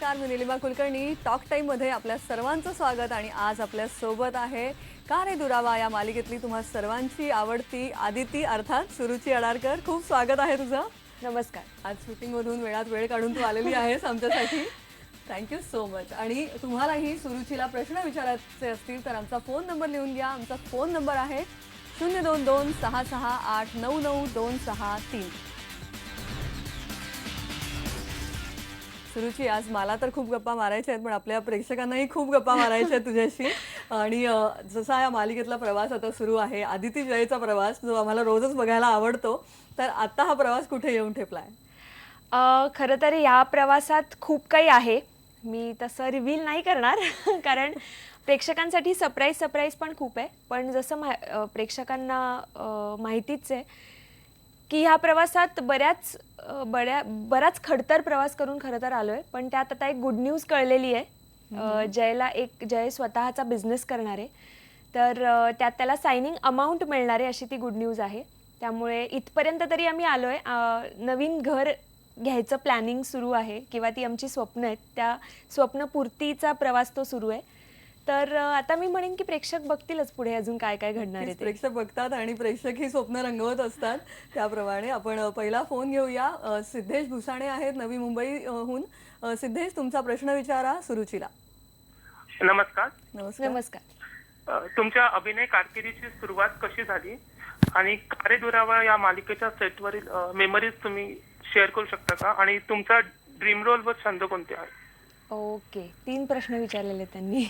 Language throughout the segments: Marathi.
नमस्कार, मी निलिमा कुलकर्णी. टॉक टाईममध्ये आपल्या सर्वांचं स्वागत. आणि आज आपल्या सोबत आहे का रे दुरावा या मालिकेतली तुम्हा सर्वांची आवडती आदिती अर्थात सुरुची अडारकर. खूप स्वागत आहे तुझं. नमस्कार. आज शूटिंगमधून वेळात वेळ काढून तू आलेली आहेस आमच्यासाठी. Thank you so much. आणि तुम्हालाही सुरुचीला प्रश्न विचारायचे असतील तर आमचा फोन नंबर लिहून घ्या. आमचा फोन नंबर आहे 02266899263. सुरुची, आज मला तर खूप गप्पा मारायच्या आहेत, पण आपल्या प्रेक्षकांनाही खूप गप्पा मारायच्या आहेत तुझ्याशी. आणि जसा या मालिकेतला प्रवास आता सुरू आहे, आदिती जयचा प्रवास, जो आम्हाला रोजच बघायला आवडतो, तर आता हा प्रवास कुठे येऊन ठेपलाय? खरं तर या प्रवासात खूप काही आहे. मी तसं रिव्हील नाही करणार कारण प्रेक्षकांसाठी सरप्राईज पण खूप आहे. पण जसं प्रेक्षकांना माहितीच आहे की ह्या प्रवासात बराच खडतर प्रवास करून खरं तर आलोय. पण त्यात आता एक गुड न्यूज कळलेली आहे. जय स्वतःचा बिझनेस करणार आहे, तर त्यात त्याला सायनिंग अमाऊंट मिळणार आहे अशी ती गुड न्यूज आहे. त्यामुळे इथपर्यंत तरी आम्ही आलोय. नवीन घर घ्यायचं प्लॅनिंग सुरू आहे किंवा ती आमची स्वप्न आहेत, त्या स्वप्नपूर्तीचा प्रवास तो सुरू आहे. तर आता मी म्हणेन की प्रेक्षक बघतीलच पुढे अजून काय काय घडणार आहे. प्रेक्षक बघतात आणि प्रेक्षक ही स्वप्न रंगवत असतात. त्याप्रमाणे आपण पहिला फोन घेऊया. सिद्धेश भुसाणे आहेत नवी मुंबईहून. सिद्धेश, तुमचा प्रश्न विचारा सुरुचीला. नमस्कार. नमस्कार. तुमच्या अभिनय कारकिर्दीची सुरुवात कशी झाली आणि का रे दुरावा या मालिकेच्या सेटवरील मेमरीज तुम्ही शेअर करू शकता का? आणि तुमचा ड्रीम रोल व छंद कोणते आहे? ओके, 3 प्रश्न विचारलेले त्यांनी.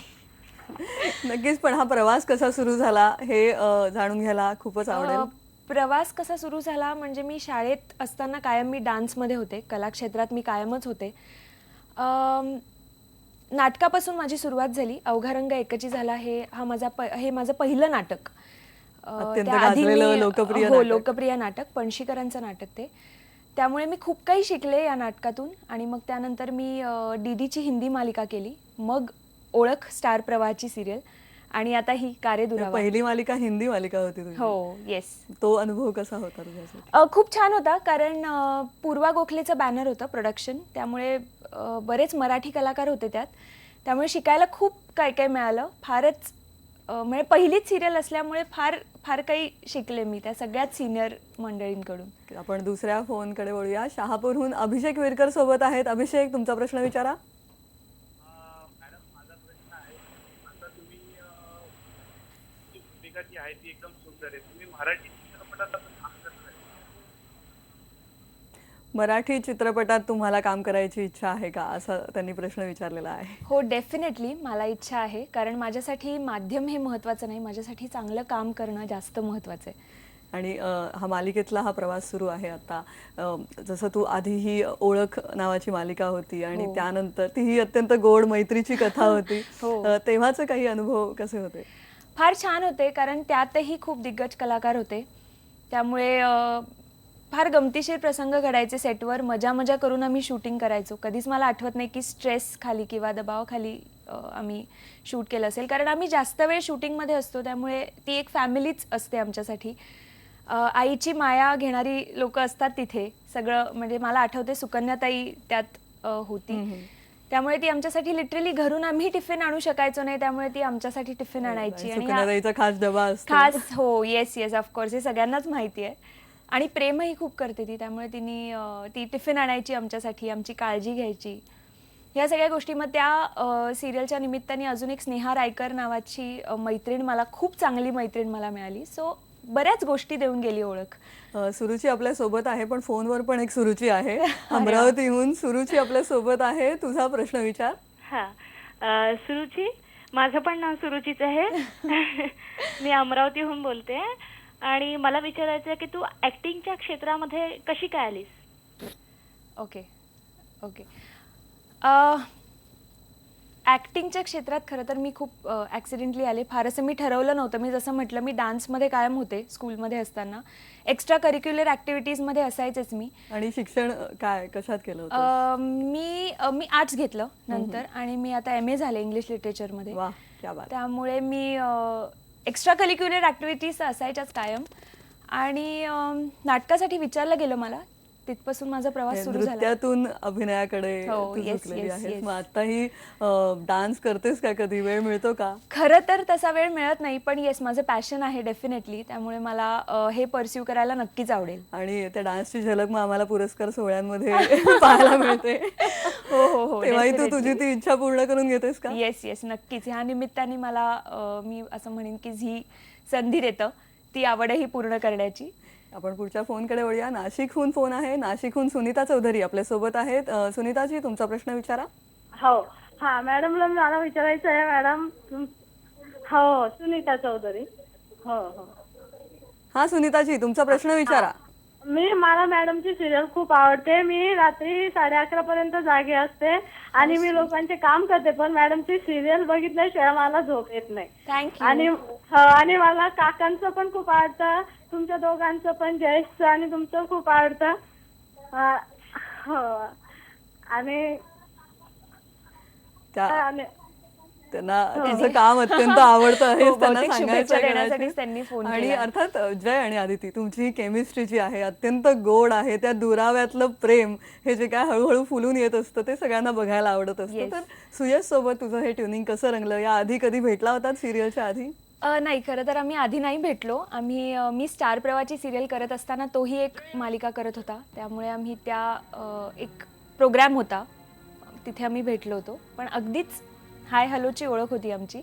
नक्कीच. पण हा प्रवास कसा सुरू झाला हे जाणून घ्यायला खूपच आवडेल. प्रवास कसा सुरू झाला म्हणजे मी शाळेत असताना कायम मी डान्समध्ये होते, कला क्षेत्रात मी कायमच होते. नाटकापासून माझी सुरुवात झाली. अवघा रंग एकची झाला हे माझं पहिलं नाटक. लोकप्रिय नाटक, पणशीकरांचं नाटक ते. त्यामुळे मी खूप काही शिकले या नाटकातून. आणि मग त्यानंतर मी डीडीची हिंदी मालिका केली, मग ओळख स्टार प्रवाहाची सिरियल, आणि आता ही का रे दुरावा. पहिली मालिका हिंदी मालिका होती तुझी? हो, येस. तो अनुभव कसा होता तुझ्यासाठी? खूप छान होता, कारण पूर्वा गोखलेचं बॅनर होतं प्रोडक्शन, त्यामुळे बरेच मराठी कलाकार होते त्यात. त्यामुळे शिकायला खूप काय काय मिळालं. फारच म्हणजे पहिलीच सिरियल असल्यामुळे फार काही शिकले मी त्या सगळ्यात सिनियर मंडळींकडून. आपण दुसऱ्या फोनकडे वळूया. शहापूरहून अभिषेक विरकर सोबत आहेत. अभिषेक, तुमचा प्रश्न विचारा. मॅडम, माझा प्रश्न आहे, आता तुम्ही जी भूमिका जी आहे ती एकदम सुंदर आहे. तुम्ही मराठी चित्रपटात असं काम करताय? मराठी चित्रपटात तुम्हाला काम करायची इच्छा आहे का, असा त्यांनी प्रश्न विचारलेला आहे. हो, डेफिनेटली मला इच्छा आहे, कारण माझ्यासाठी माध्यम हे महत्त्वाचं नाही, माझ्यासाठी चांगलं काम करणं जास्त महत्त्वाचं आहे. आणि हा मालिकेतला हा प्रवास सुरू आहे आता. जसं तू आधी ही ओळख नावाची मालिका होती आणि त्यानंतर ती ही अत्यंत गोड मैत्रीची कथा होती. तेव्हाचे काही अनुभव कसे होते? फार छान होते, कारण त्यातही खूप दिग्गज कलाकार होते. त्यामुळे फार गमतीशीर प्रसंग घडायचे सेटवर. मजा करून आम्ही शूटिंग करायचो. कधीच मला आठवत नाही की स्ट्रेस खाली किंवा दबावाखाली आम्ही शूट केलं असेल, कारण आम्ही जास्त वेळ शूटिंगमध्ये असतो. त्यामुळे ती एक फॅमिलीच असते आमच्यासाठी. आईची माया घेणारी लोक असतात तिथे. सगळं म्हणजे मला आठवते सुकन्याताई त्यात होती. त्यामुळे ती आमच्यासाठी लिटरली घरून आम्ही टिफिन आणू शकायचो नाही, त्यामुळे ती आमच्यासाठी टिफिन आणायची. आणि खास डबा असतो. खास, हो, येस ऑफकोर्स, हे सगळ्यांनाच माहिती आहे. आणि प्रेमही खूप करते ती, त्यामुळे ती टिफिन आणायची आमच्यासाठी, आमची काळजी घ्यायची, ह्या सगळ्या गोष्टी. मग त्या सिरियलच्या निमित्ताने अजून एक स्नेहा रायकर नावाची मैत्रीण, मला खूप चांगली मैत्रीण मला मिळाली. सो बऱ्याच गोष्टी देऊन गेली ओळख. सुरुची आपल्या सोबत आहे, पण फोनवर पण एक सुरुची आहे अमरावतीहून. सुरुची आपल्या सोबत आहे. तुझा प्रश्न विचार. सुरुची, माझं पण नाव सुरुचीच आहे. मी अमरावतीहून बोलते आणि मला विचारायचं आहे की तू ऍक्टिंगच्या क्षेत्रामध्ये कशी काय आलीस? ओके. ॲक्टिंगच्या क्षेत्रात खरं तर मी खूप ॲक्सिडेंटली आले. फार असं मी ठरवलं नव्हतं. मी जसं म्हटलं, मी डान्समध्ये कायम होते स्कूलमध्ये असताना. एक्स्ट्रा करिक्युलर ॲक्टिव्हिटीजमध्ये असायचेच मी. आणि शिक्षण काय कशात केलं होतं? मी आर्ट्स घेतलं नंतर, आणि मी आता MA झाले इंग्लिश लिटरेचरमध्ये. त्यामुळे मी एक्स्ट्रा करिक्युलर ॲक्टिव्हिटीज असायच्याच कायम. आणि नाटकासाठी विचारलं गेलं मला तिथपासून माझा प्रवास सुरू झाला. नृत्यातून अभिनयाकडे हो, तू yes, झुकलेली yes, आहेस. yes. मग आताही डान्स करतेस का? कधी वेळ मिळतो का? खरं तर तसा वेळ मिळत नाही, पण येस माझं पॅशन आहे डेफिनेटली, त्यामुळे मला हे परस्यू करायला नक्कीच आवडेल. आणि त्या डान्सची झलक मग आम्हाला पुरस्कार सोहळ्यांमध्ये पाहायला मिळते. हो हो हो, तेव्हाही तू तुझी ती इच्छा पूर्ण करून घेतेस का? येस येस नक्कीच. ह्या निमित्ताने मला मी असं म्हणेन की ही संधी देतं ती आवडही पूर्ण करण्याची. आपण पुढच्या फोनकडे वळूया. नाशिकहून फोन आहे. नाशिकहून सुनीता चौधरी आपल्या सोबत आहेत. सुनीताजी, तुमचा प्रश्न विचारा. हो हा मॅडमला मला विचारायचं आहे मॅडम हो सुनीता चौधरी हो हो हा सुनीताजी, तुमचा प्रश्न विचारा. मला मॅडमची सिरियल खूप आवडते. मी रात्री 11:30 पर्यंत जागे असते आणि मी लोकांचे काम करते, पण मॅडमची सिरियल बघितल्याशिवाय मला झोप येत नाही. थँक्यू. आणि मला काकांचं पण खूप आवडतं, तुमच्या दोघांचं पण, जयेशचं आणि तुमचं खूप आवडतं. हो आणि त्यांना तुझं काम अत्यंत आवडतं हे हो, त्यांना बहुतेक सांगायचं शुभेच्छा आहे देण्यासाठीच कदाचित. त्यांनी फोन आणि केला. अर्थात जय आणि आदिती, तुमची ही केमिस्ट्री जी आहे अत्यंत गोड आहे. त्या दुराव्यातलं प्रेम हे जे काय हळूहळू फुलून येत असतं ते सगळ्यांना बघायला आवडत असतं. Yes. तर सुयश सोबत तुझं हे ट्युनिंग कसं रंगलं? या आधी कधी भेटला होता सिरियलच्या आधी? नाही, खरं तर आम्ही आधी नाही भेटलो. मी स्टार प्रवाहाची सिरियल करत असताना तोही एक मालिका करत होता, त्यामुळे आम्ही त्या एक प्रोग्राम होता तिथे आम्ही भेटलो होतो, पण अगदीच हाय हॅलोची ओळख होती आमची.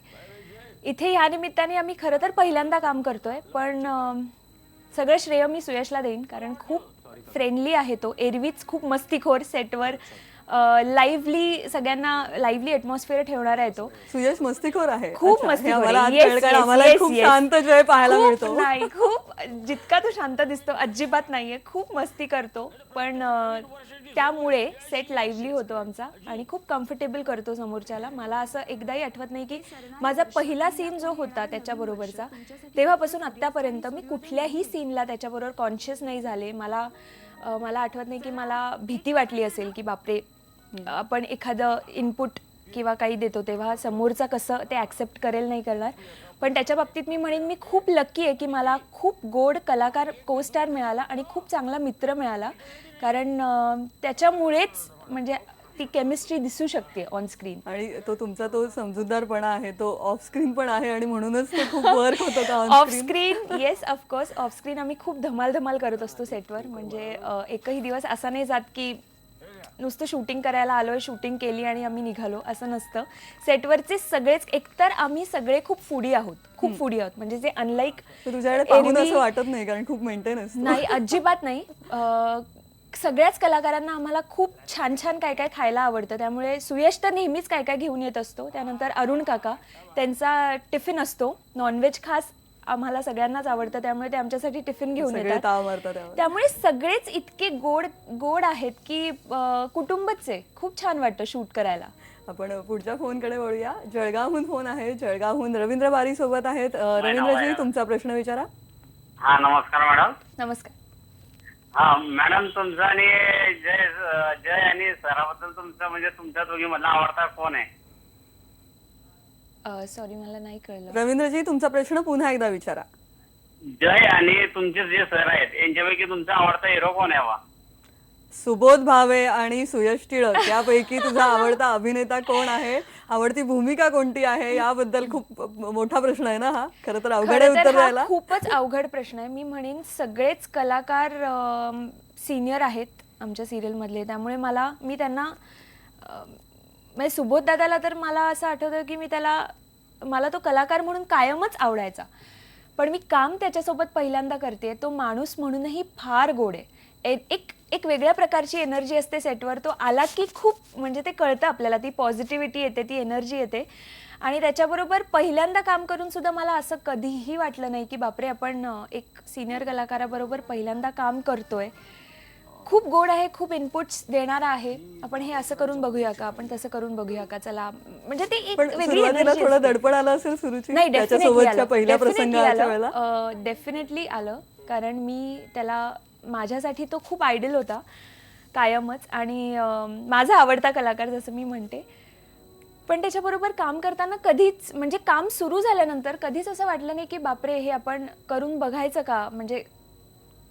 इथे ह्या निमित्ताने आम्ही खरं तर पहिल्यांदा काम करतोय, पण सगळं श्रेय मी सुयशला देईन, कारण खूप फ्रेंडली आहे तो. एरवीच खूप मस्तीखोर, सेटवर लाईव्हली सगळ्यांना लाईव्हली ॲटमॉस्फिअर ठेवणारा आहे तो. सुयश मस्तीखोर आहे. खूप अच्छा, हे मस्तीखोर आम्हाला आज आहे. Yes, कळलं, कारण yes, आम्हाला yes, खूप yes. शांत जय पाहायला खूप मिळतो. नाही, खूप जितका तो शांत दिसतो अजिबात नाहीये, खूप मस्ती करतो, पण त्यामुळे सेट लाईव्हली होतो आमचा आणि खूप कम्फर्टेबल करतो समोरच्याला. मला असं एकदाही आठवत नाही की माझा पहिला सीन जो होता त्याच्याबरोबरचा, तेव्हापासून आत्तापर्यंत मी कुठल्याही सीनला त्याच्याबरोबर कॉन्शियस नाही झाले. मला आठवत नाही की मला भीती वाटली असेल की बापरे आपण एखादं इनपुट किंवा काही देतो तेव्हा समोरचा कसं ते ॲक्सेप्ट करेल नाही करणार. पण त्याच्या बाबतीत मी म्हणेन मी खूप लकी आहे की मला खूप गोड कलाकार को स्टार मिळाला आणि खूप चांगला मित्र मिळाला, कारण त्याच्यामुळेच म्हणजे ती केमिस्ट्री दिसू शकते ऑन स्क्रीन. आणि तुमचा तो समजूतदारपणा आहे तो ऑफ स्क्रीन पण आहे आणि म्हणूनच ते खूप वर्क होतं का of screen? Yes, of course of screen आम्ही खूप धमाल करत असतो सेटवर. म्हणजे एकही दिवस असा नाही जात की नुसतं शूटिंग करायला आलोय, शूटिंग केली आणि आम्ही निघालो, असं नसतं. सेटवरचे सगळेच, एकतर आम्ही सगळे खूप फूडी आहोत, म्हणजे जे अनलाईक तुझ्याकडे पाहून असं वाटत नाही, कारण खूप मेंटेन असतं. नाही, अजिबात नाही. सगळ्याच कलाकारांना आम्हाला खूप छान छान काय काय खायला आवडतं, त्यामुळे सुयश तर नेहमीच काय काय घेऊन येत असतो. त्यानंतर अरुण काका, त्यांचा टिफिन असतो नॉनव्हेज खास, आम्हाला सगळ्यांनाच आवडतं, त्यामुळे ते आमच्यासाठी टिफिन घेऊन येतात. त्यामुळे सगळेच इतके गोड आहेत की कुटुंबच आहे. खूप छान वाटतं शूट करायला. आपण पुढच्या फोनकडे वळूया. जळगावहून फोन आहे. जळगावहून रवींद्र बारी सोबत आहेत. रवींद्रजी, तुमचा प्रश्न विचारा. हा नमस्कार मॅडम. नमस्कार. हा मॅडम, तुमचं आणि जय आणि सराबद्दल तुमचं म्हणजे तुमच्या दोघी मधला आवडता कोण आहे? सॉरी, मला नाही कळलं. रवींद्रजी, तुमचा प्रश्न पुन्हा एकदा विचारा. जय आणि तुमचे जे सर आहेत यांच्यापैकी तुमचा आवडता हिरो कोण आहे वा? सुबोध भावे आणि सुयश टिळक यापैकी तुझा आवडता अभिनेता कोण आहे? आवडती भूमिका कोणती आहे? याबद्दल खूप मोठा प्रश्न आहे ना हा. खरं तर अवघड आहे उत्तर द्यायला. खूपच अवघड प्रश्न आहे. मी म्हणेन सगळेच कलाकार सिनियर आहेत आमच्या सिरियल मधले, त्यामुळे मी त्यांना म्हणजे सुबोध दादाला तर मला असं आठवतं की मला तो कलाकार म्हणून कायमच आवडायचा, पण मी काम त्याच्यासोबत पहिल्यांदा करते. तो माणूस म्हणूनही फार गोड आहे. एक वेगळ्या प्रकारची एनर्जी असते सेटवर. तो आला की खूप म्हणजे ते कळतं आपल्याला, ती पॉझिटिव्हिटी येते, ती एनर्जी येते. आणि त्याच्याबरोबर पहिल्यांदा काम करून सुद्धा मला असं कधीही वाटलं नाही की बापरे आपण एक सिनियर कलाकाराबरोबर पहिल्यांदा काम करतोय. खूप गोड आहे, खूप इनपुट्स देणारा आहे. आपण हे असं करून बघूया का, आपण तसं करून बघूया का, चला म्हणजे ते एक वेगळी सुरुवातीला थोडं दडपण आलं असेल सुरुची? नाही, त्याच्यासोबतच्या पहिल्या प्रसंगाच्या वेळेला डेफिनेटली आलं, कारण मी त्याला माझ्यासाठी तो खूप आयडल होता कायमच आणि माझा आवडता कलाकार जसं मी म्हणते. पण त्याच्याबरोबर काम करताना कधीच म्हणजे काम सुरू झाल्यानंतर कधीच असं वाटलं नाही की बापरे हे आपण करून बघायचं का, म्हणजे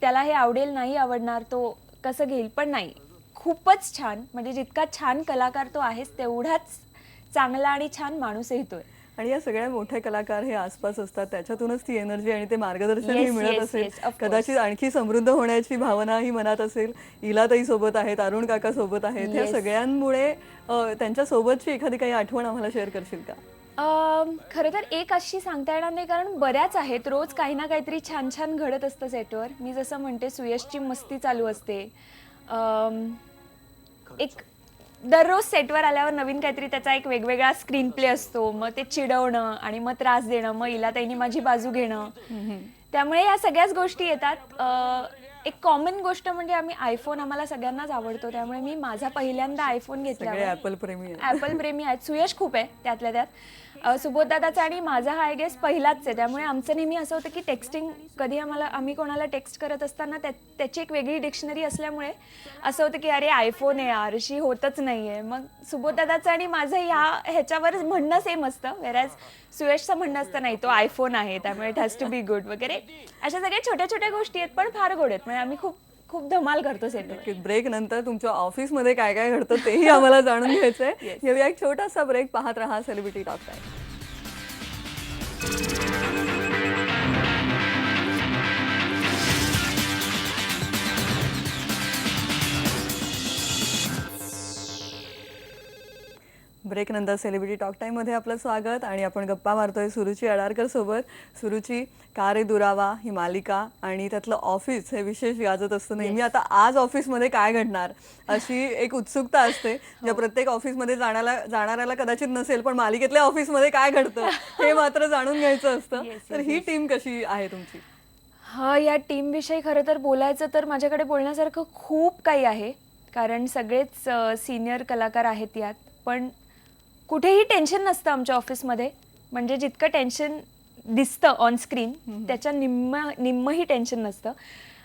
त्याला हे आवडेल नाही आवडणार, तो कसं घेईल, पण नाही, खूपच छान. म्हणजे जितका छान कलाकार तो आहेच तेवढाच चांगला आणि छान माणूसही तो आहे. आणि या सगळ्या मोठे कलाकार हे आसपास असतात, त्याच्यातूनच ती एनर्जी आणि ते मार्गदर्शनही Yes, मिळत yes, असेल. yes, of course. कदाचित आणखी समृद्ध होण्याची भावना ही मनात असेल. इलाताई सोबत आहेत, अरुण काका सोबत आहेत. ह्या Yes. सगळ्यांमुळे त्यांच्या सोबतची एखादी काही आठवण आम्हाला शेअर करशील का? खरं तर एक अशी सांगता येणार नाही, कारण बऱ्याच आहेत. रोज काही ना काहीतरी छान छान घडत असतं सेटवर. मी जसं म्हणते, सुयशची मस्ती चालू असते. एक दररोज सेटवर आल्यावर नवीन काहीतरी त्याचा एक वेगवेगळा स्क्रीन प्ले असतो. मग ते चिडवणं आणि मग त्रास देणं, मग इलाताईंनी माझी बाजू घेणं. त्यामुळे या सगळ्याच गोष्टी येतात. एक कॉमन गोष्ट म्हणजे आम्हाला सगळ्यांनाच आवडतो, त्यामुळे मी माझा पहिल्यांदा आयफोन सगळे घेतला. ऍपल प्रेमी आहेत. ॲपल प्रेमी आहेत. सुयश खूप आहे त्यातल्या त्यात. सुबोध दादाचा आणि माझा हा आय गेस पहिलाच आहे. त्यामुळे आमचं नेहमी असं होतं की टेक्स्टिंग कधी आम्ही कोणाला टेक्स्ट करत असताना त्याची एक वेगळी डिक्शनरी असल्यामुळे असं होतं की अरे आयफोन आहे यार, अशी होतच नाहीये. मग सुबोध दादाचं आणि माझं ह्याच्यावर म्हणणं सेम असतं, वेरॅज सुयशचं म्हणणं असतं नाही तो आयफोन आहे त्यामुळे it has to be good वगैरे. अशा सगळ्या छोट्या छोट्या गोष्टी आहेत, पण फार गोड आहेत. म्हणजे आम्ही खूप खूप धमाल करतो सेटवर. ब्रेक नंतर तुमच्या ऑफिसमध्ये काय काय घडतं तेही आम्हाला जाणून घ्यायचंय. घेऊया एक छोटासा ब्रेक. पाहत रहा सेलिब्रिटी टॉक टाइम. ब्रेक नंतर सेलिब्रिटी टॉक टाइम मध्ये आपलं स्वागत. आणि आपण गप्पा मारतोय सुरुची अडारकर सोबत. सुरुची, का रे दुरावा ही मालिका आणि त्यातलं ऑफिस हे विशेष गाजत असतं नेहमी. आता आज ऑफिसमध्ये काय घडणार अशी एक उत्सुकता असते, ज्या प्रत्येक ऑफिसमध्ये जाणाऱ्याला कदाचित नसेल, पण मालिकेतल्या ऑफिसमध्ये काय घडतं हे मात्र जाणून घ्यायचं असतं. तर ही टीम कशी आहे तुमची? या टीमविषयी खरं तर बोलायचं तर माझ्याकडे बोलण्यासारखं खूप काही आहे, कारण सगळेच सिनियर कलाकार आहेत यात. पण कुठेही टेन्शन नसतं आमच्या ऑफिसमध्ये. म्हणजे जितकं टेन्शन दिसतं ऑन स्क्रीन त्याच्या निम्मही टेन्शन नसतं.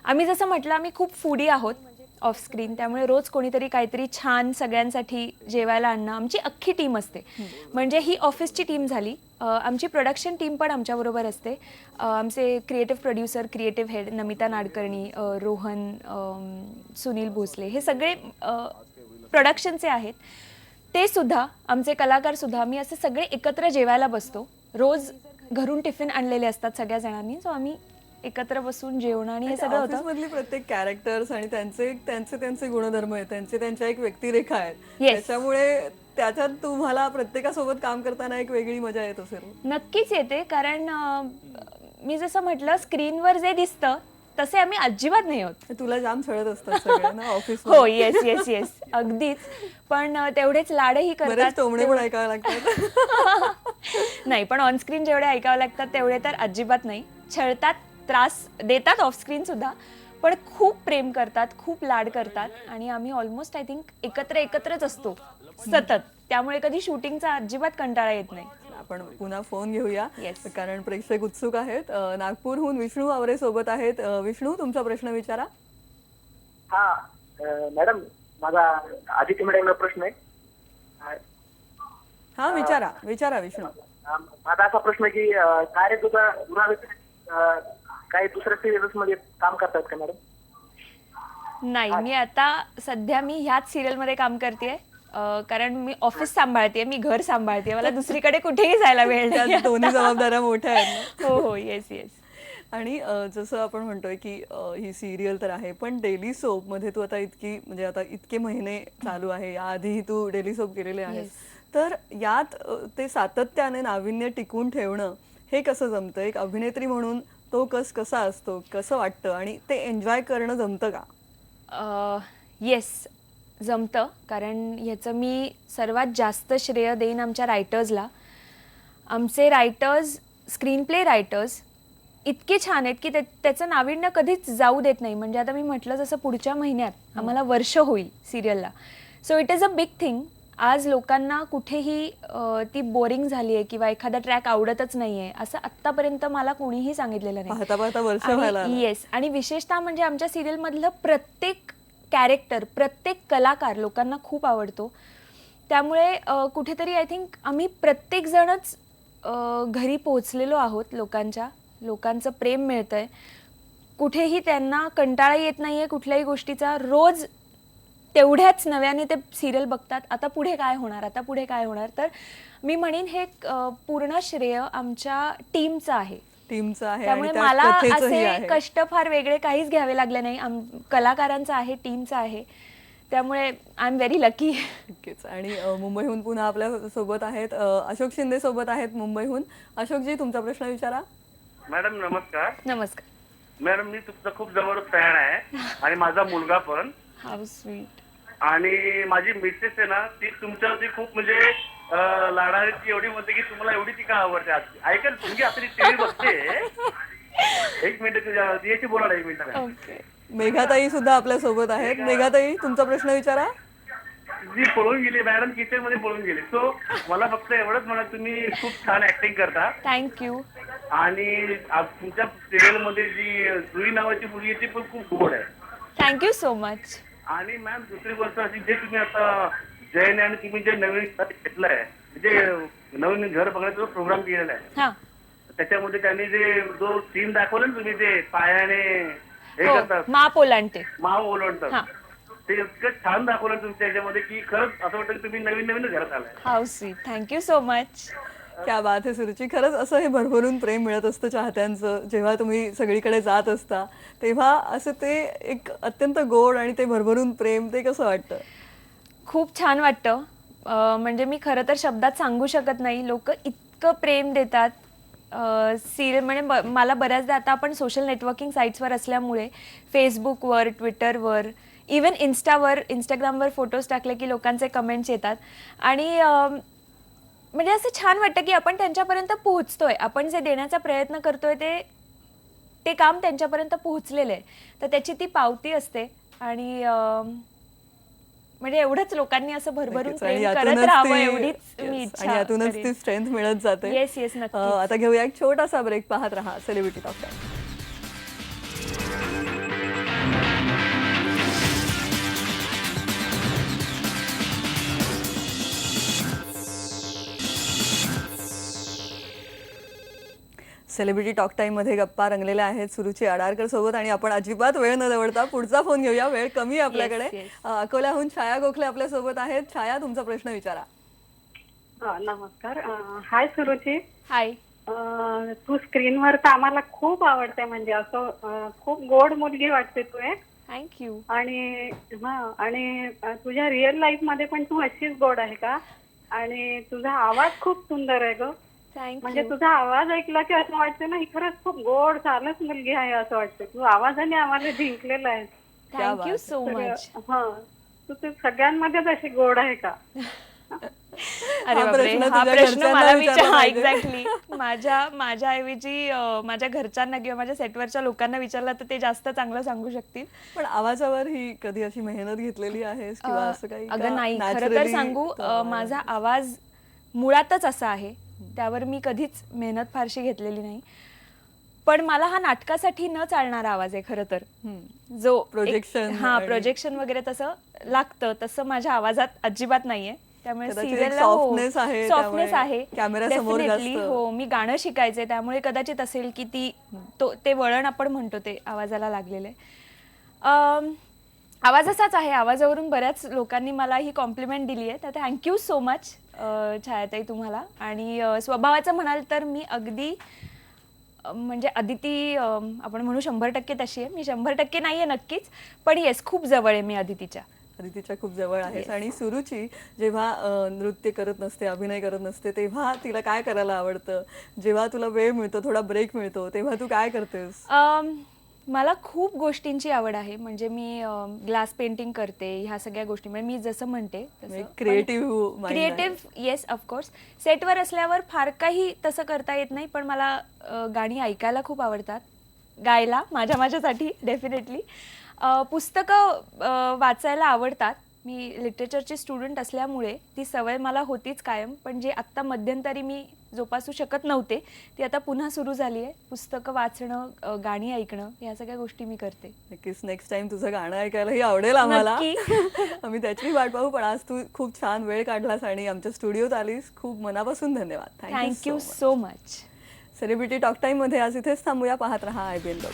आम्ही जसं म्हटलं, आम्ही खूप फूडी आहोत ऑफ स्क्रीन, त्यामुळे रोज कोणीतरी काहीतरी छान सगळ्यांसाठी जेवायला आणणं आमची अख्खी टीम असते. म्हणजे ही ऑफिसची टीम झाली. आमची प्रोडक्शन टीम पण आमच्याबरोबर असते. आमचे creative producer, creative head Namita Nadkarni, Rohan, Sunil Bhosale, हे सगळे प्रोडक्शनचे आहेत. ते सुद्धा, आमचे कलाकार सुद्धा, आम्ही असे सगळे एकत्र जेवायला बसतो. रोज घरून टिफिन आणलेले असतात सगळ्या जणांनी, सो आम्ही एकत्र बसून जेवण आणि हे सगळं होतं. ऑफिसमधली प्रत्येक कॅरेक्टर्स आणि त्यांचे गुणधर्म आहेत, त्यांच्या एक व्यक्तिरेखा आहेत. त्याच्यामुळे त्याच्यात तुम्हाला प्रत्येकासोबत काम करताना एक वेगळी मजा येत असेल. नक्कीच येते, कारण मी जसं म्हटलं, स्क्रीनवर जे दिसतं तसे आम्ही अजिबात नाही होत. तुला जाम छळत असतात सगळे ना ऑफिस? हो, येस येस येस, अगदीच. पण तेवढेच लाडही करतात. टोमणे पण ऐकावे लागतात. नाही, पण ऑनस्क्रीन जेवढे ऐकावे लागतात तेवढे तर अजिबात नाही. छळतात, त्रास देतात ऑफस्क्रीन सुद्धा, पण खूप प्रेम करतात, खूप लाड करतात. आणि आम्ही ऑलमोस्ट आय थिंक एकत्रच असतो सतत. त्यामुळे कधी शूटिंगचा अजिबात कंटाळा येत नाही. आपण पुन्हा फोन घेऊया, Yes. कारण प्रेक्षक उत्सुक आहेत. नागपूरहून विष्णू आवरे सोबत आहेत. विष्णू, तुमचा प्रश्न विचारा. हा मॅडम, माझा आदित्य मॅडमला प्रश्न आहे. हा, विचारा विष्णू. माझा असा प्रश्न आहे की कार्य तुझा काही दुसऱ्या सिरियल्स मध्ये काम करतात का मॅडम? नाही, मी आता सध्या ह्याच सिरियलमध्ये काम करते, कारण मी ऑफिस सांभाळते, मी घर सांभाळते, मला दुसरीकडे कुठेही जायला वेळ नाही. त्यात दोन्ही जबाबदाऱ्या मोठ्या आहेत ना. हो, येस येस. आणि जसं आपण म्हणतोय की ही सिरियल तर आहे, पण डेली सोप मध्ये तू आता इतके महिने चालू आहे, याआधीही तू डेली सोप केलेले आहेस, तर यात ते सातत्याने नाविन्य टिकून ठेवणं हे कसं जमतं? एक अभिनेत्री म्हणून तो कसा असतो, कसं वाटतं, आणि ते एन्जॉय करणं जमतं का? येस, जमतं. कारण ह्याचं मी सर्वात जास्त श्रेय देईन आमच्या रायटर्सला. आमचे रायटर्स, स्क्रीन प्ले रायटर्स इतके छान आहेत की त्याचं नाविन्य कधीच जाऊ देत नाही. म्हणजे आता मी म्हटलं जसं पुढच्या महिन्यात आम्हाला वर्ष होईल सिरियलला, so it is a big thing. आज लोकांना कुठेही ती बोरिंग झाली आहे किंवा एखादा ट्रॅक आवडतच नाहीये असं आत्तापर्यंत मला कोणीही सांगितलेलं नाही. पाहता वर्ष व्हायला आलं. येस, आणि विशेषतः म्हणजे आमच्या सिरियलमधलं प्रत्येक कॅरेक्टर, प्रत्येक कलाकार लोकांना खूप आवडतो. त्यामुळे कुठेतरी आय थिंक आम्ही प्रत्येकजणच घरी पोहोचलेलो आहोत. लोकांचं प्रेम मिळतंय. कुठेही त्यांना कंटाळा येत नाहीये कुठल्याही गोष्टीचा. रोज तेवढ्याच नव्याने ते सिरियल बघतात. आता पुढे काय होणार, आता पुढे काय होणार. तर मी म्हणेन हे पूर्ण श्रेय आमच्या टीमचं आहे. टीमचं आहे आणि त्यामुळे त्या मला कथेचंही असे आहे. कष्ट फार वेगळे काहीच घ्यावे लागले नाही. कलाकारांचं आहे, टीमचं आहे. त्यामुळे आय एम व्हेरी लकी. नक्कीच. आणि मुंबईहून पुन्हा आपल्या सोबत आहेत अशोक शिंदे सोबत आहेत मुंबईहून. अशोकजी, तुमचा प्रश्न विचारा. मॅडम नमस्कार. नमस्कार. मॅडम मी तुमचा खूप जवळ फॅन आहे आणि माझा मुलगा पण. How sweet. आणि माझी मिसेस आहे ना ती तुमच्यावरती खूप म्हणजे लाडाची एवढी म्हणते की तुम्हाला एवढी ती का आवडते. ऐका तुम्ही आता सिरियल बघते. एक मिनिट याची बोला 1 मिनिट. ओके. मेघाताई सुद्धा आपल्या सोबत आहेत. मेघाताई, तुमचा प्रश्न विचारा. जी पळून गेली मॅडम, किचन मध्ये पळून गेली. सो मला फक्त एवढंच म्हणा, तुम्ही खूप छान ऍक्टिंग करता. थँक्यू. आणि तुमच्या सिरियल मध्ये जी जुई नावाची मुलगी आहे ती पण खूप गोड आहे. Thank you so much. आणि मॅम दुसरी गोष्ट अशी, जे तुम्ही आता जैन आणि तुम्ही जे नवीन घेतलंय, म्हणजे नवीन घर बघण्याचा प्रोग्राम केलेला आहे, हा. त्याच्यामध्ये त्यांनी जो सीन दाखवला ना तुम्ही, ते पायाने हे हो, करतात, माप ओलांडते. माव ओलांडतात, हा. ते इतकं छान दाखवलं तुमच्या याच्यामध्ये की खरंच असं वाटतं की तुम्ही नवीन नवीन घरात आलाय. How sweet. Thank you so much. क्या बात आहे सुरुची. खरंच असं हे भरभरून प्रेम मिळत असतं चाहत्यांचं. जेव्हा तुम्ही सगळीकडे जात असता तेव्हा असं ते एक अत्यंत गोड आणि ते भरभरून प्रेम, ते कसं वाटतं? खूप छान वाटतं. म्हणजे मी खरं तर शब्दात सांगू शकत नाही. लोक इतकं प्रेम देतात. सिरियल म्हणजे मला बऱ्याचदा आता आपण सोशल नेटवर्किंग साईट्सवर असल्यामुळे फेसबुकवर, ट्विटरवर, इवन इंस्टाग्रामवर फोटोज टाकले की लोकांचे कमेंट्स येतात. आणि म्हणजे असं छान वाटतं की आपण त्यांच्यापर्यंत पोहोचतोय. आपण जे देण्याचा प्रयत्न करतोय ते काम त्यांच्यापर्यंत पोहोचलेलं आहे. तर त्याची ती पावती असते. आणि म्हणजे एवढंच लोकांनी असं भरभरून नक्कीच. आणि प्रेम करत यातूनच राहावं ती- एवढीच मी yes, इच्छा आणि यातूनच करेन. ती स्ट्रेंथ मिळत जाते. येस येस नक्की. आता घेऊया एक छोटासा ब्रेक. पाहत रहा celebrity talk time. Celebrity talk time मध्ये गप्पा रंगलेल्या आहेत सुरुची आडारकर सोबत. आणि आपण अजिबात वेळ न दवडता पुढचा फोन घेऊया. वेळ कमी आहे आपल्याकडे. yes. अकोल्याहून छाया गोखले आपल्या सोबत आहेत. छाया, तुमचा प्रश्न विचारा. नमस्कार. हाय सुरुची. हाय. तू स्क्रीनवर तर आम्हाला खूप आवडते. म्हणजे असं खूप गोड मुलगी वाटते तू एक. थँक्यू. आणि तुझ्या रिअल लाईफ मध्ये पण तू अशीच गोड आहे का? आणि तुझा आवाज खूप सुंदर आहे ग. म्हणजे थँक्यू. तुझा आवाज ऐकला की असं वाटतं ना ही खरंच खूप गोड चालच मुलगी आहे असं वाटतं. तू आवाजाने आम्हाला जिंकलेला आहे. Thank you so much. तू ते सगळ्यांमध्येच अशी गोड आहे का? अरे हा बापरे, प्रश्न हा तुझ्या प्रश्न घरच्यांना मला विचारला पाहिजे. एक्झॅक्टली माझ्याऐवजी माझ्या घरच्यांना किंवा माझ्या सेटवरच्या लोकांना विचारलं तर ते जास्त चांगलं सांगू शकतील. पण आवाजावर ही कधी अशी मेहनत घेतलेली आहेस किंवा असं काही? अगं नाही, खरं तर Naturally सांगू तो माझा आवाज मुळातच असा आहे. त्यावर मी कधीच मेहनत फारशी घेतलेली नाही. पण मला हा नाटकासाठी न चालणारा आवाज आहे खरं तर. जो Projection हा आणि- प्रोजेक्शन वगैरे तसं लागतं तसं माझ्या आवाजात अजिबात नाहीये. त्यामुळे कदाचित एक सिरियलला softness आहे, सॉफ्टनेस त्यामुळे आहे कॅमेऱ्यासमोर Definitely, जास्त. हो. मी गाणं शिकायचंय त्यामुळे कदाचित असेल की ते वळण आपण म्हणतो ते आवाजाला लागलेलं आहे. आवाज असाच आहे. आवाजावरून बऱ्याच लोकांनी मला ही कॉम्प्लिमेंट दिली आहे. तर थँक्यू सो मच छायाताई तुम्हाला. आणि स्वभावाचं म्हणाल तर मी अगदी म्हणजे अदिती आपण म्हणू 100% तशी आहे. मी 100% नाही आहे नक्कीच, पण येस खूप जवळ आहे मी अदितीच्या. अदितीच्या खूप जवळ आहेस. आणि सुरुची जेव्हा नृत्य करत नसते, अभिनय करत नसते, तेव्हा तिला काय करायला आवडतं? जेव्हा तुला वेळ मिळतो, थोडा ब्रेक मिळतो, तेव्हा तू काय करतेस? मला खूप गोष्टींची आवड आहे. म्हणजे मी ग्लास पेंटिंग करते, ह्या सगळ्या गोष्टी. म्हणजे मी जसं म्हणते क्रिएटिव्ह येस ऑफकोर्स. सेटवर असल्यावर फार काही तसं करता येत नाही, पण मला गाणी ऐकायला खूप आवडतात, गायला माझ्यासाठी डेफिनेटली. पुस्तकं वाचायला आवडतात. मी लिटरेचरची स्टुडंट असल्यामुळे ती सवय मला होतीच कायम. पण जे आत्ता मध्यंतरी मी जोपासू शकत नव्हते ती आता पुन्हा सुरू झाली आहे. पुस्तकं वाचणं, गाणी ऐकणं, ह्या सगळ्या गोष्टी मी करते. नक्कीच नेक्स्ट टाइम तुझं गाणं ऐकायलाही आवडेल आम्हाला. नक्की. आम्ही त्याची वाट पाहू. पण आज तू खूप छान वेळ काढलास आणि आमच्या स्टुडिओत आलीस. खूप मनापासून धन्यवाद. Thank you so much. Celebrity talk time मध्ये आज इथेच थांबूया. पाहत रहा IBN.